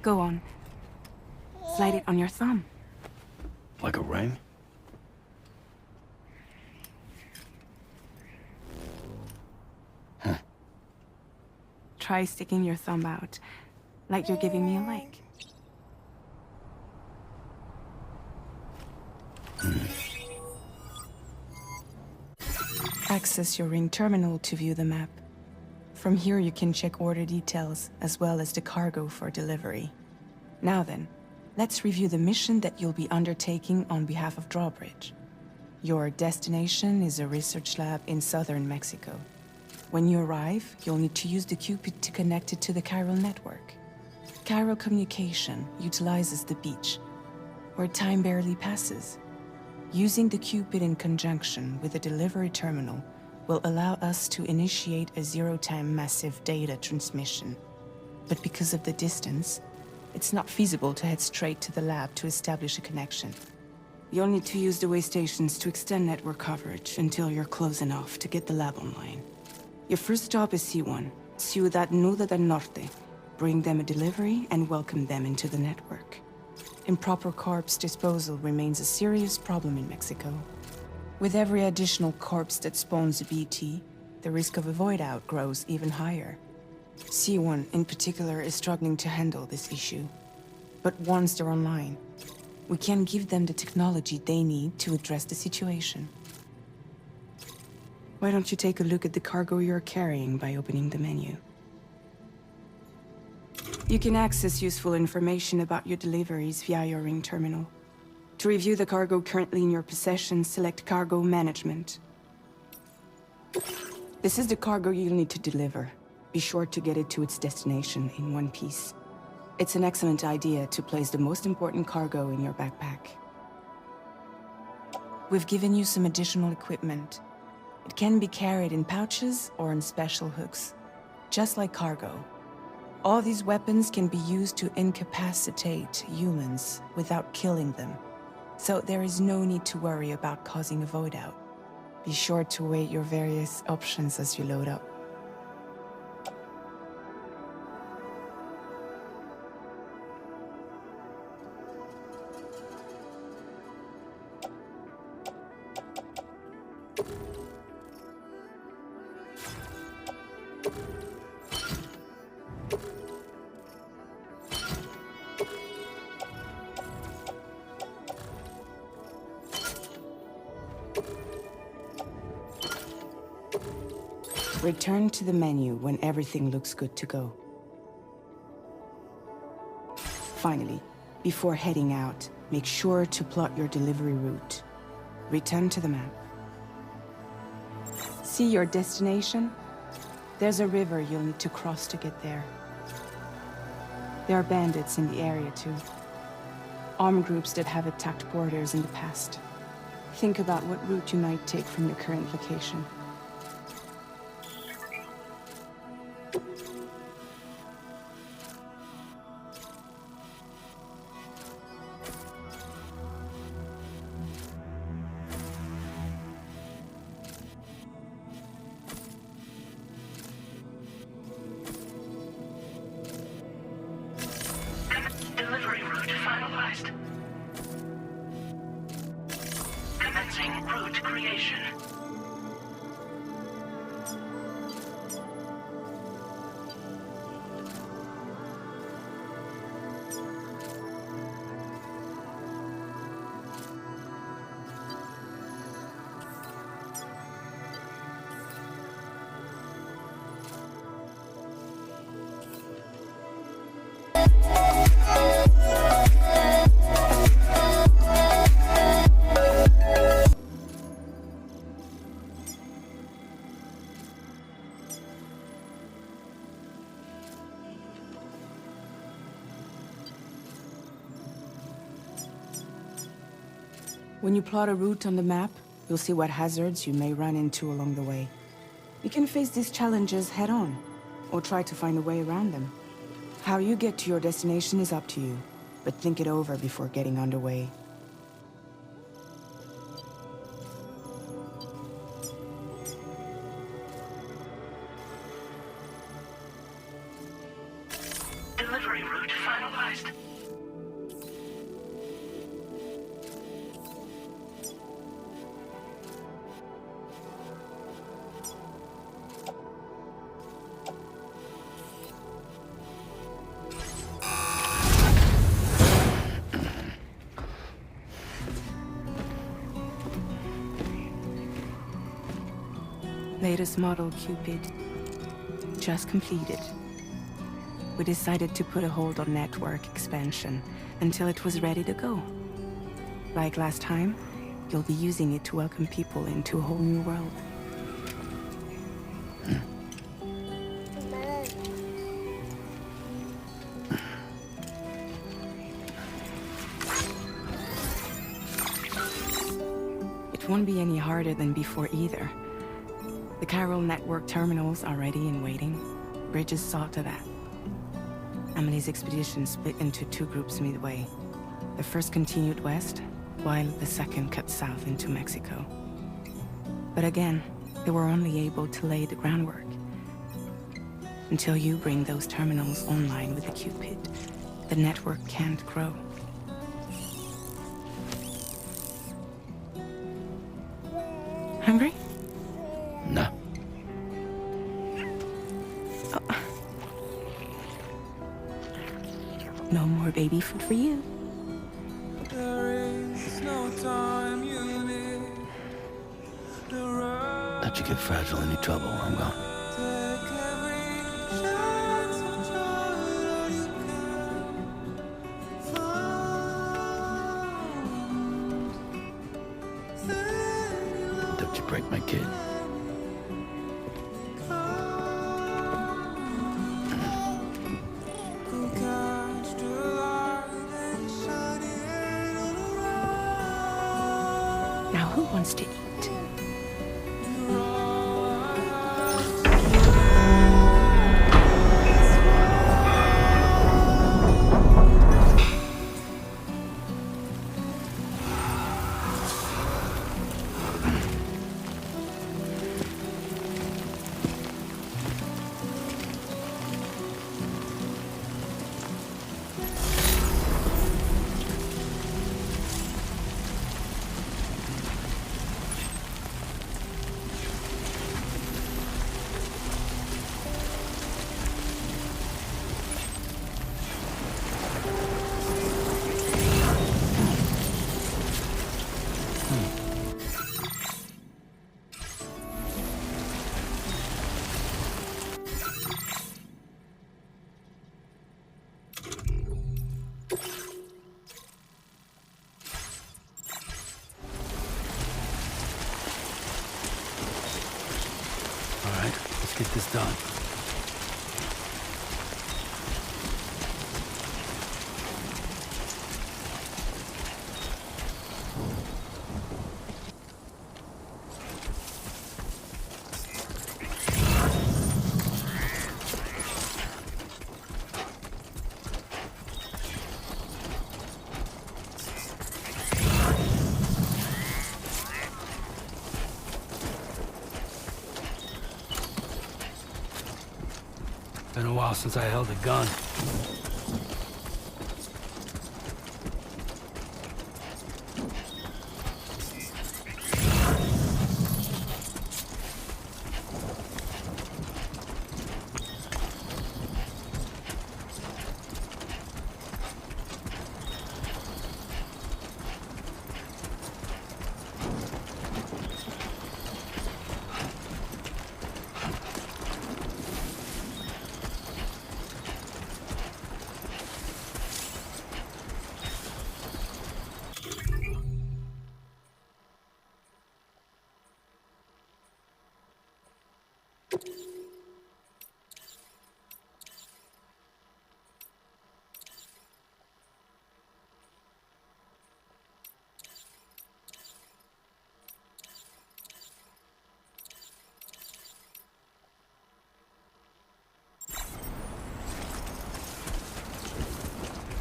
Go on. Slide it on your thumb. Like a ring? Huh. Try sticking your thumb out, like you're giving me a like. Access your Ring terminal to view the map. From here you can check order details, as well as the cargo for delivery. Now then, let's review the mission that you'll be undertaking on behalf of Drawbridge. Your destination is a research lab in southern Mexico. When you arrive, you'll need to use the Cupid to connect it to the chiral network. Chiral communication utilizes the beach, where time barely passes. Using the Cupid in conjunction with the delivery terminal will allow us to initiate a zero-time massive data transmission. But because of the distance, it's not feasible to head straight to the lab to establish a connection. You'll need to use the way stations to extend network coverage until you're close enough to get the lab online. Your first stop is C1, Ciudad Nuda del Norte. Bring them a delivery and welcome them into the network. Improper corpse disposal remains a serious problem in Mexico. With every additional corpse that spawns a BT, the risk of a void out grows even higher. C1 in particular is struggling to handle this issue. But once they're online, we can give them the technology they need to address the situation. Why don't you take a look at the cargo you're carrying by opening the menu? You can access useful information about your deliveries via your Ring terminal. To review the cargo currently in your possession, select Cargo Management. This is the cargo you'll need to deliver. Be sure to get it to its destination in one piece. It's an excellent idea to place the most important cargo in your backpack. We've given you some additional equipment. It can be carried in pouches or in special hooks, just like cargo. All these weapons can be used to incapacitate humans without killing them, so there is no need to worry about causing a void out. Be sure to weigh your various options as you load up. Return to the menu when everything looks good to go. Finally, before heading out, make sure to plot your delivery route. Return to the map. See your destination? There's a river you'll need to cross to get there. There are bandits in the area too. Armed groups that have attacked borders in the past. Think about what route you might take from your current location. Delivery route finalized. Commencing route creation. When you plot a route on the map, you'll see what hazards you may run into along the way. You can face these challenges head-on, or try to find a way around them. How you get to your destination is up to you, but think it over before getting underway. Delivery route finalized. Latest model Cupid. Just completed. We decided to put a hold on network expansion until it was ready to go. Like last time, you'll be using it to welcome people into a whole new world. It won't be any harder than before either. The Chiral network terminals are ready and waiting. Bridges saw to that. Amelie's expedition split into two groups midway. The first continued west, while the second cut south into Mexico. But again, they were only able to lay the groundwork. Until you bring those terminals online with the Cupid, the network can't grow. Hungry? No. No more baby food for you. Let you get fragile, any trouble, I'm gone. Don't you break my kid. Now who wants to eat? Get this done. Been a while since I held a gun.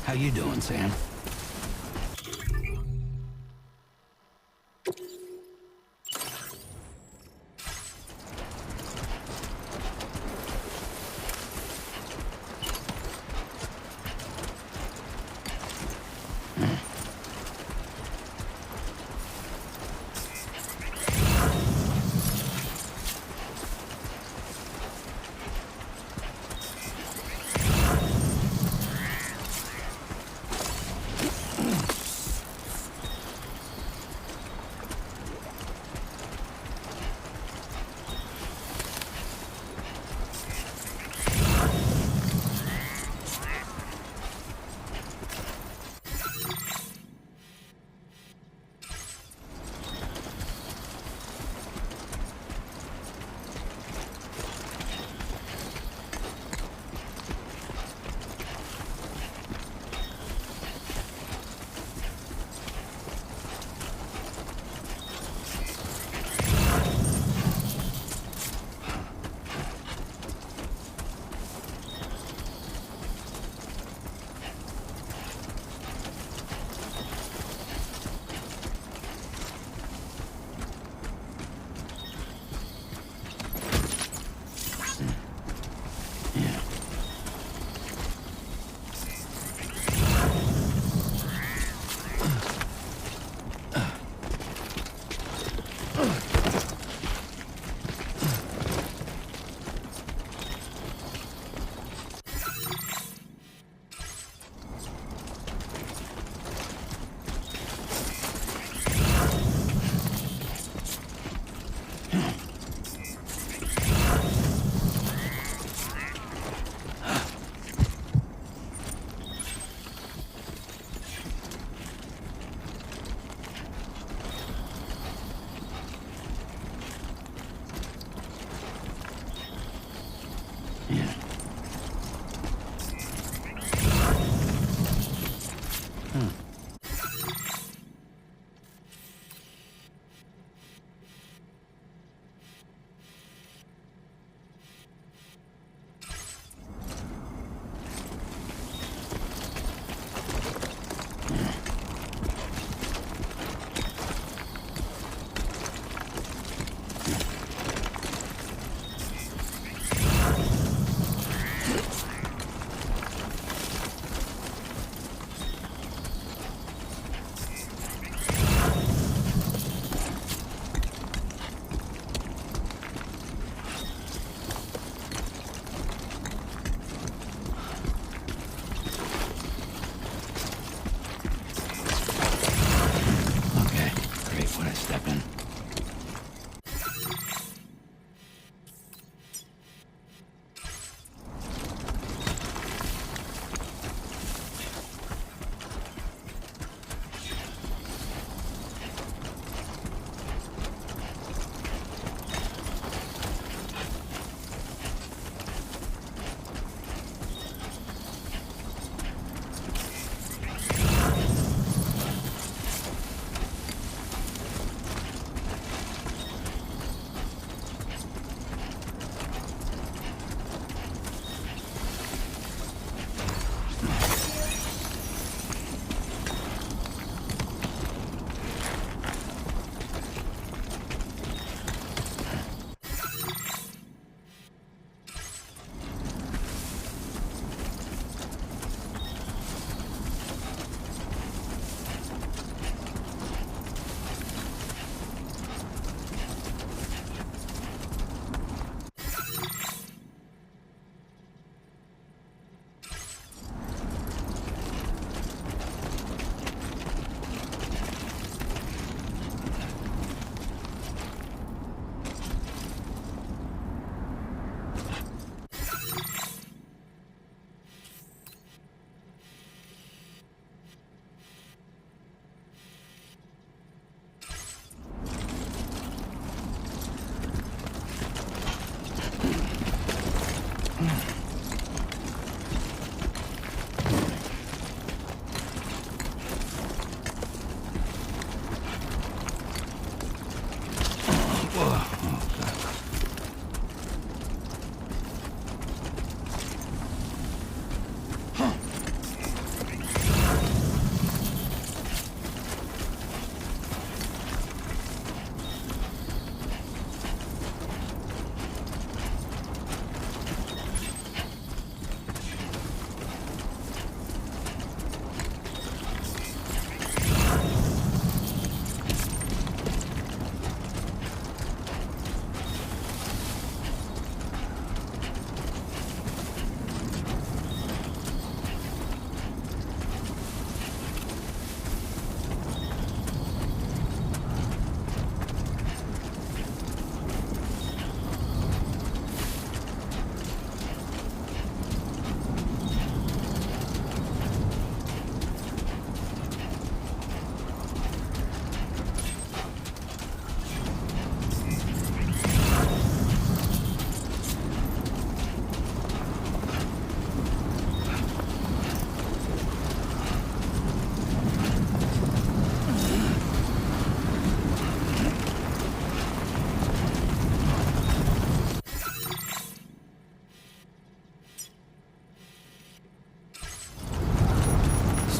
How you doing, Sam?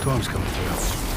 storm's coming through.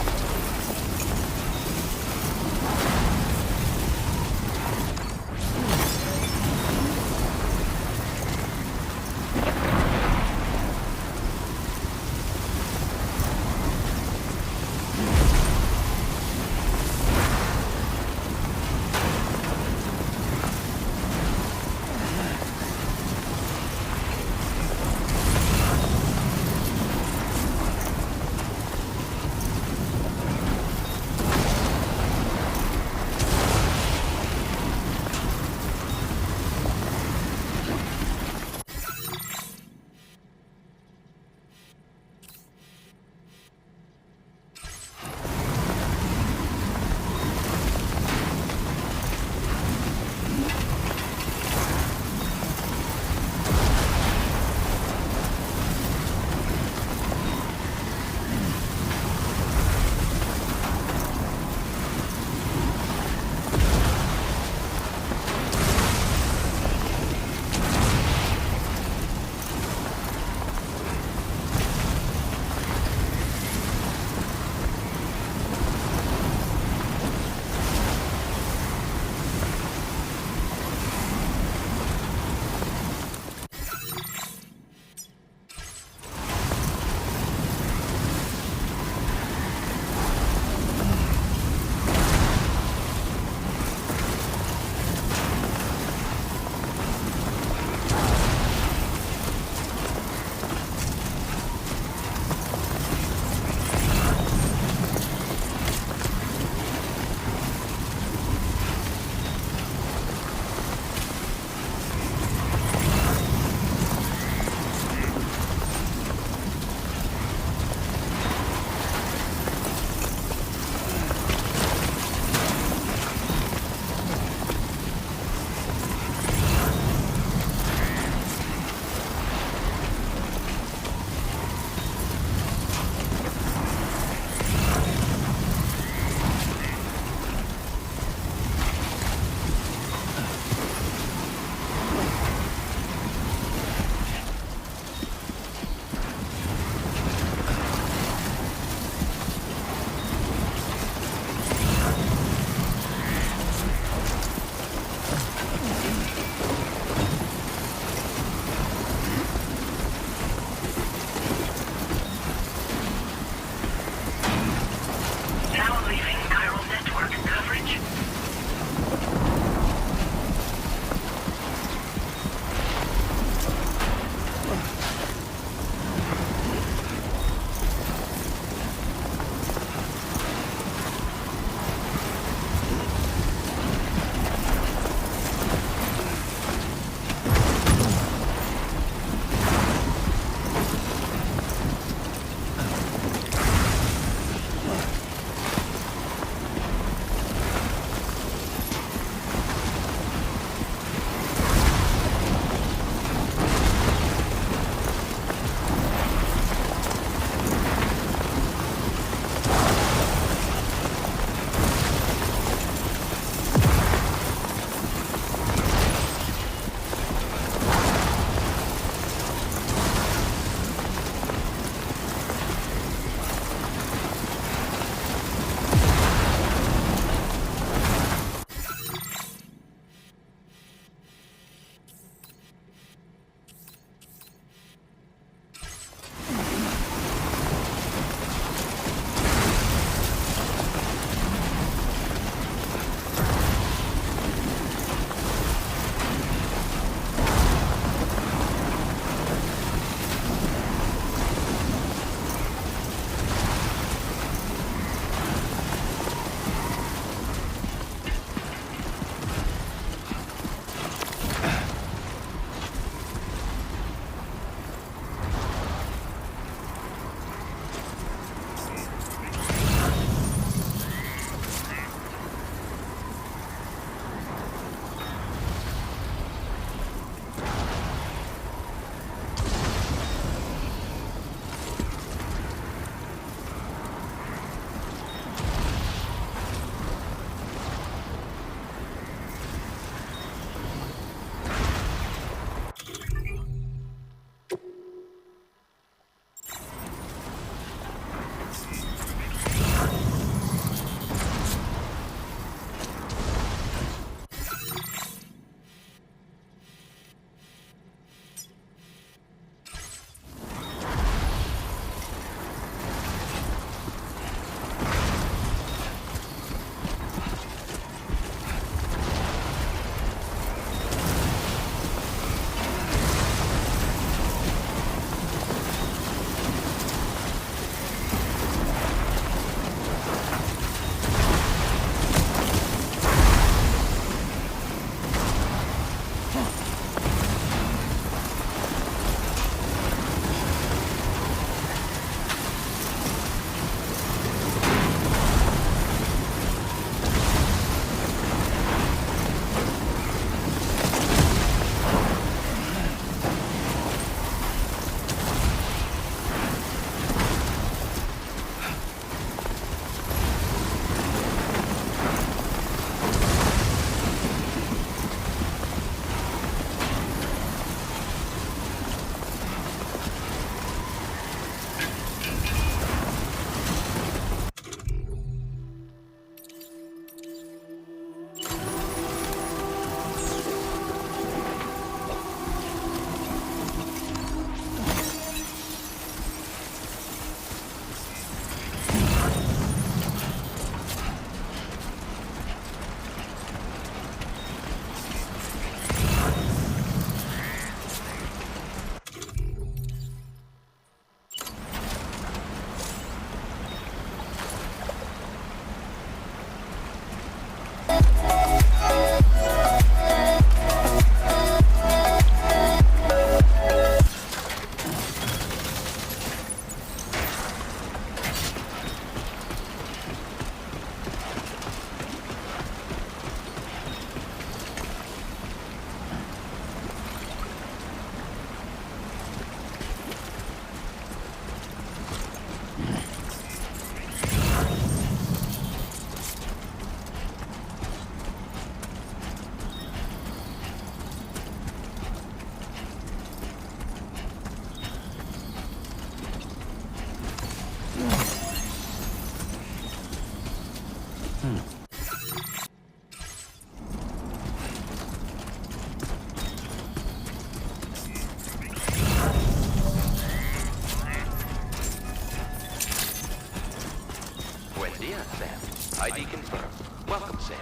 Yeah, Sam. ID confirmed. Welcome, Sam.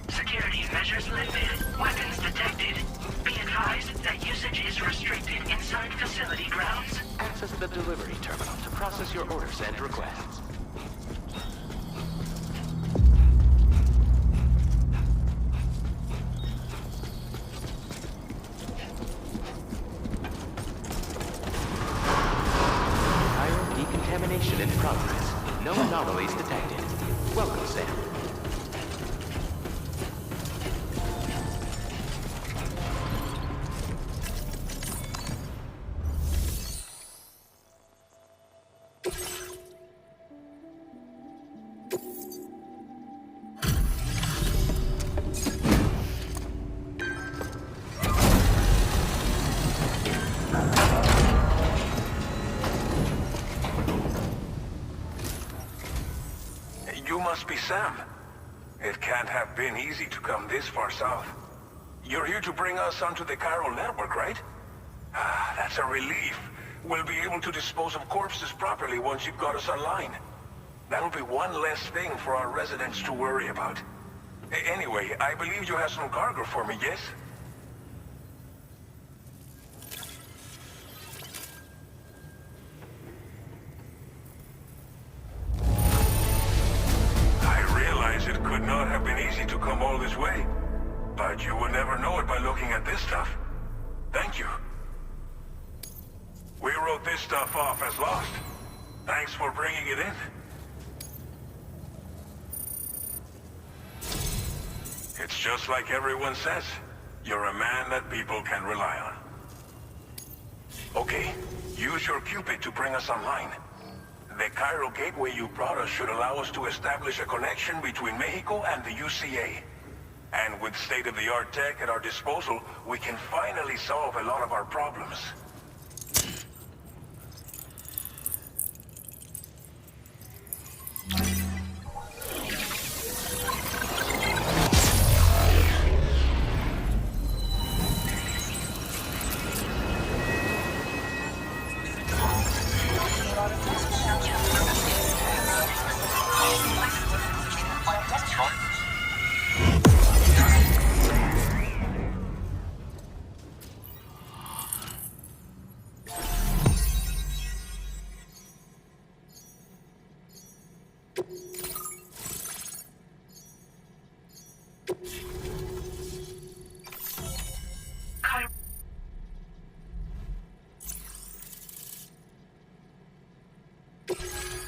Security measures lifted. Weapons detected. Be advised that usage is restricted inside facility grounds. Access the delivery terminal to process your orders and requests. Iron decontamination in progress. No anomalies detected. Welcome, Sam. You must be Sam. It can't have been easy to come this far south. You're here to bring us onto the chiral network, right? Ah, that's a relief. We'll be able to dispose of corpses properly once you've got us online. That'll be one less thing for our residents to worry about. Anyway, I believe you have some cargo for me, yes? It could not have been easy to come all this way. But you would never know it by looking at this stuff. Thank you. We wrote this stuff off as lost. Thanks for bringing it in. It's just like everyone says. You're a man that people can rely on. Okay, use your Cupid to bring us online. The chiral gateway you brought us should allow us to establish a connection between Mexico and the UCA. And with state-of-the-art tech at our disposal, we can finally solve a lot of our problems.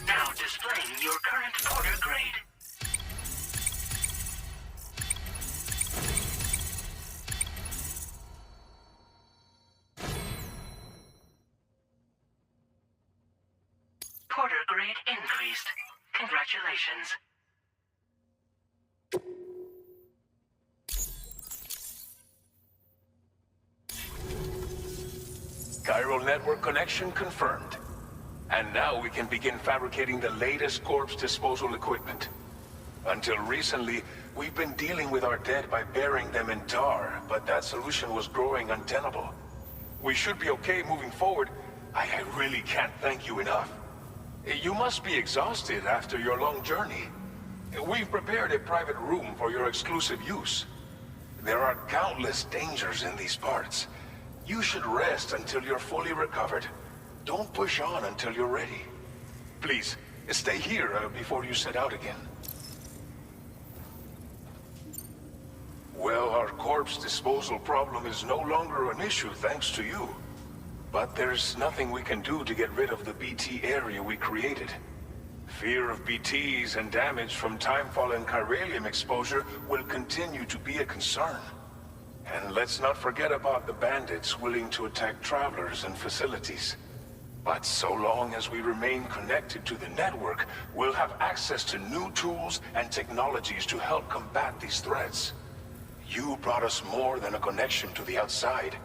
Now displaying your current porter grade. Porter grade increased. Congratulations. Chiral network connection confirmed. And now we can begin fabricating the latest corpse disposal equipment. Until recently, we've been dealing with our dead by burying them in tar, but that solution was growing untenable. We should be okay moving forward. I really can't thank you enough. You must be exhausted after your long journey. We've prepared a private room for your exclusive use. There are countless dangers in these parts. You should rest until you're fully recovered. Don't push on until you're ready. Please, stay here before you set out again. Well, our corpse disposal problem is no longer an issue thanks to you. But there's nothing we can do to get rid of the BT area we created. Fear of BTs and damage from timefall and chiralium exposure will continue to be a concern. And let's not forget about the bandits willing to attack travelers and facilities. But so long as we remain connected to the network, we'll have access to new tools and technologies to help combat these threats. You brought us more than a connection to the outside.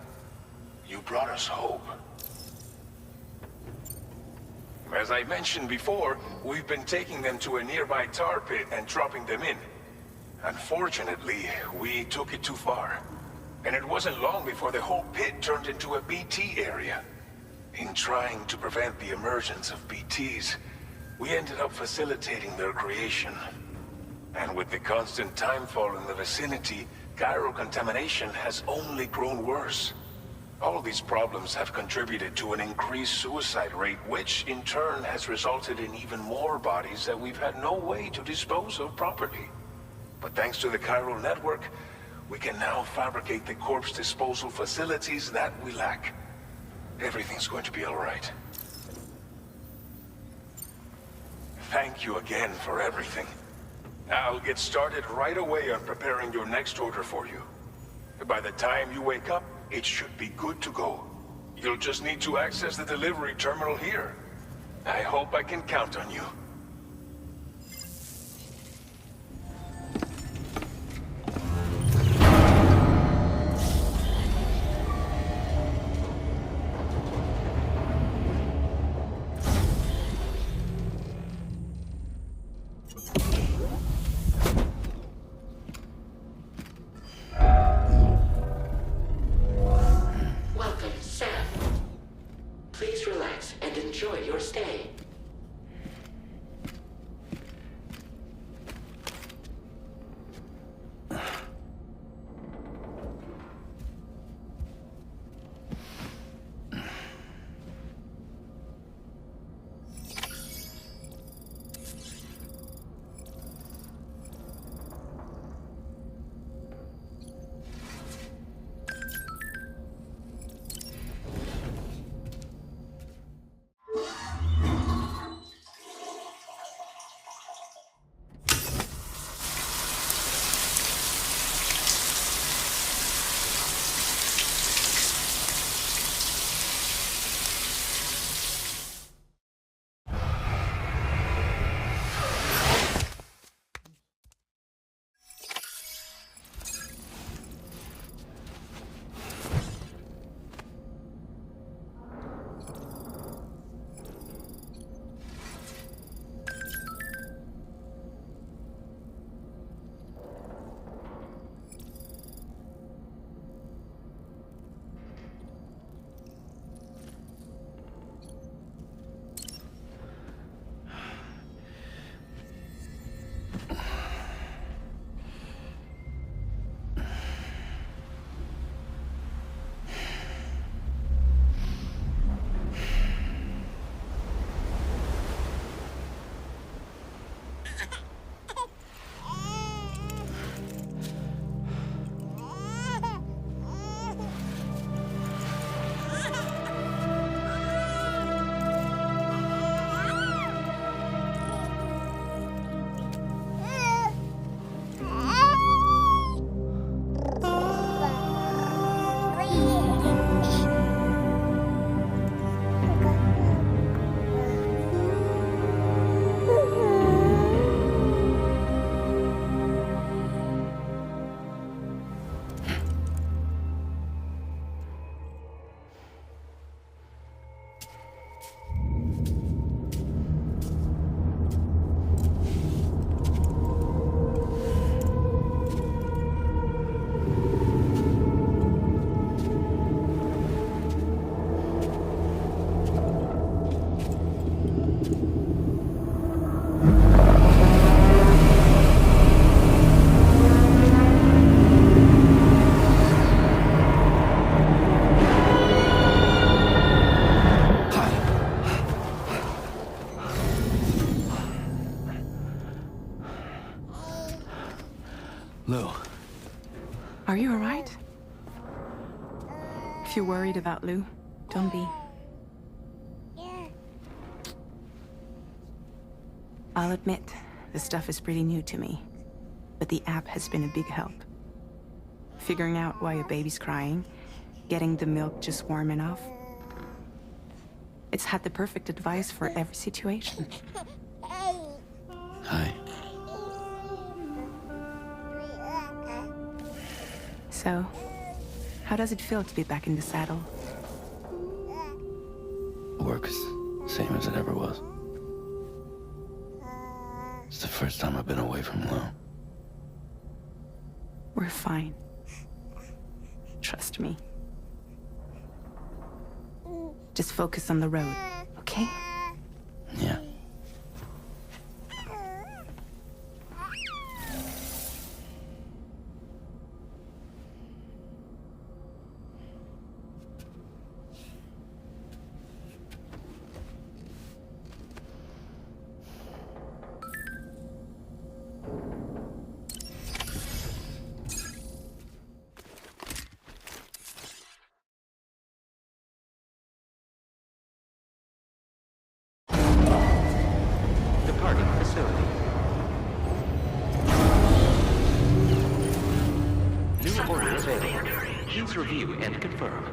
You brought us hope. As I mentioned before, we've been taking them to a nearby tar pit and dropping them in. Unfortunately, we took it too far. And it wasn't long before the whole pit turned into a BT area. In trying to prevent the emergence of BTs, we ended up facilitating their creation. And with the constant timefall in the vicinity, gyro contamination has only grown worse. All of these problems have contributed to an increased suicide rate, which in turn has resulted in even more bodies that we've had no way to dispose of properly. But thanks to the chiral network, we can now fabricate the corpse disposal facilities that we lack. Everything's going to be all right. Thank you again for everything. I'll get started right away on preparing your next order for you. By the time you wake up, it should be good to go. You'll just need to access the delivery terminal here. I hope I can count on you. Are you alright? If you're worried about Lou, don't be. I'll admit, this stuff is pretty new to me, but the app has been a big help. Figuring out why a baby's crying, getting the milk just warm enough. It's had the perfect advice for every situation. Hi. So, how does it feel to be back in the saddle? Work is the same as it ever was. It's the first time I've been away from Lou. We're fine. Trust me. Just focus on the road, okay? Yeah. target facility. New order available. Please review and confirm.